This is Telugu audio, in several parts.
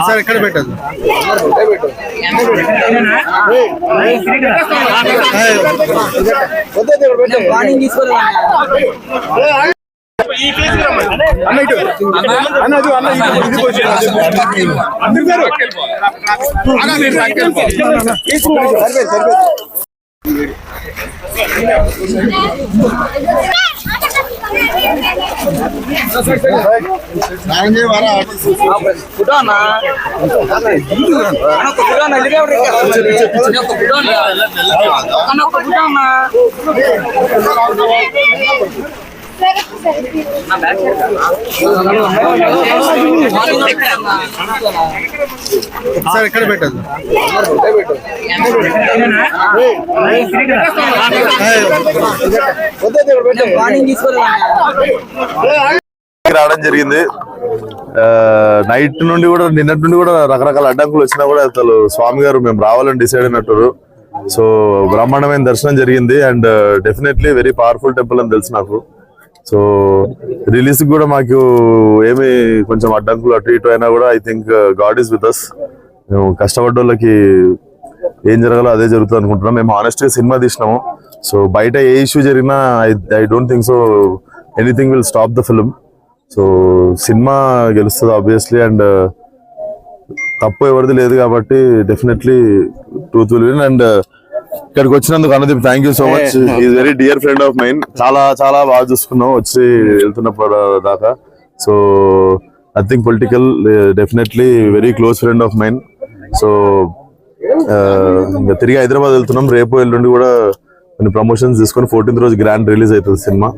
సార్ ఎక్కడ పెట్టదు సార్ ఎక్కడ పెట్టదు రావడం జరిగింది. నైట్ నుండి కూడా నిన్నటి నుండి కూడా రకరకాల అడ్డంకులు వచ్చినా కూడా అసలు స్వామి గారు మేము రావాలని డిసైడ్ అయినట్టు. సో బ్రహ్మాండమైన దర్శనం జరిగింది and definitely very powerful temple అని తెలుసు నాకు. సో రిలీజ్ కూడా మాకు ఏమి కొంచెం అడ్డంకులు అటు ఇటు అయినా కూడా I think God is with us. మేము కష్టపడ్డ వాళ్ళకి ఏం జరగాలో అదే జరుగుతుంది అనుకుంటున్నాం. మేము హానెస్ట్గా సినిమా తీసినాము. సో బయట ఏ ఇష్యూ జరిగినా I don't think so anything will stop the film. So సినిమా గెలుస్తుంది ఆబ్వియస్లీ అండ్ తప్పు ఎవరిది లేదు కాబట్టి definitely truth will win. And ఇక్కడికి వచ్చినందుకు Anudeep thank you so much. Is very dear friend of mine. చాలా చాలా బాగా చూసుకున్నాం వచ్చి వెళ్తున్నప్పుడు దాకా. So nothing political, definitely very close friend of mine. So ఇంకా తిరిగి హైదరాబాద్ వెళ్తున్నాం. రేపు ఎల్లుండి కూడా కొన్ని ప్రమోషన్స్ తీసుకొని 14th రోజు గ్రాండ్ రిలీజ్ అవుతుంది సినిమా.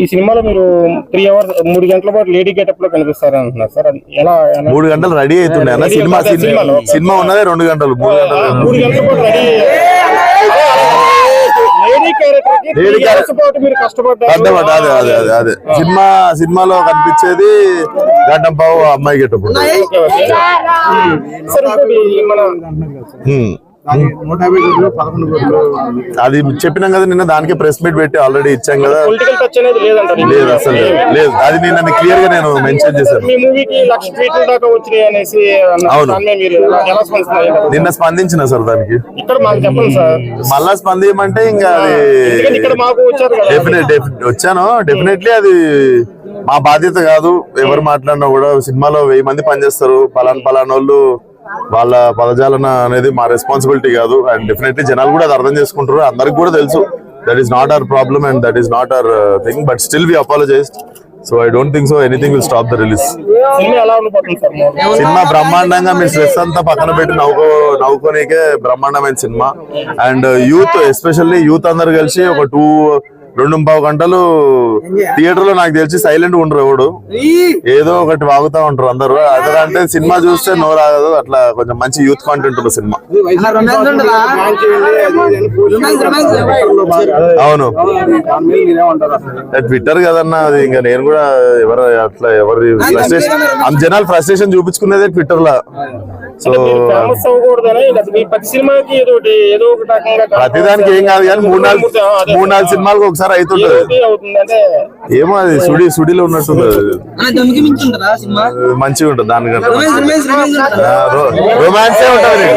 ఈ సినిమాలో మీరు 3 hours 3 గంటల పాటు లేడీ గెటప్ లో కనిపిస్తారు అంటున్నారు సార్. అది ఎలా 3 గంటలు రెడీ అవుతుండే అన్న. సినిమా ఉన్నదే 2 గంటలు. 3 గంటల పాటు రెడీ అదే సినిమాలో కనిపించేది గంటం పావు అమ్మాయి గెటప్. అది చెప్పినాం కదా నిన్న, దానికే ప్రెస్ మీట్ పెట్టి ఆల్రెడీ ఇచ్చాం కదా. లేదు అసలు లేదు, అది నిన్న క్లియర్ గా నేను మెన్షన్ చేశాను. అవును నిన్న స్పందించిన సార్ దానికి. మళ్ళా స్పందించమంటే ఇంకా అది వచ్చాను. డెఫినెట్లీ అది మా బాధ్యత కాదు. ఎవరు మాట్లాడినా కూడా సినిమాలో 1000 మంది పనిచేస్తారు. పలానా వాళ్ళు వాళ్ళ పదజాలన అనేది మా రెస్పాన్సిబిలిటీ కాదు. అండ్ డెఫినెట్లీ జనాలు కూడా అది అర్థం చేసుకుంటారు. అందరికి కూడా తెలుసు that is not our problem and that is not our thing. But still we apologized. So I don't think so anything will stop the release. సినిమా బ్రహ్మాండంగా మీ స్ట్రెస్ అంతా పక్కన పెట్టి నవ్వుకోనికే బ్రహ్మాండమైన సినిమా. అండ్ యూత్ ఎస్పెషల్లీ యూత్ అందరు కలిసి ఒక 2.5 గంటలు థియేటర్ లో నాకు తెలిసి సైలెంట్ ఉండరు. ఎవడు ఏదో ఒకటి వాగుతా ఉంటారు అందరు. అదంటే సినిమా చూస్తే నోరాగదు. అట్లా కొంచెం మంచి యూత్ కాంటెంట్ ఉన్న సినిమా. అవును ట్విట్టర్ కదన్నా అది. ఇంకా నేను కూడా ఎవరి ఫ్రస్ట్రేషన్ జనాలు ఫ్రస్ట్రేషన్ చూపించుకునేదే ట్విట్టర్ లో. సో ప్రతిదానికి ఏం కాదు కానీ 3-4 సినిమాలకు ఒకసారి అవుతుంటది. ఏమో అది సుడిలో ఉన్నట్టుంది. మంచిగా ఉంటుంది దానికంటే. రొమాన్సే ఉంటుంది.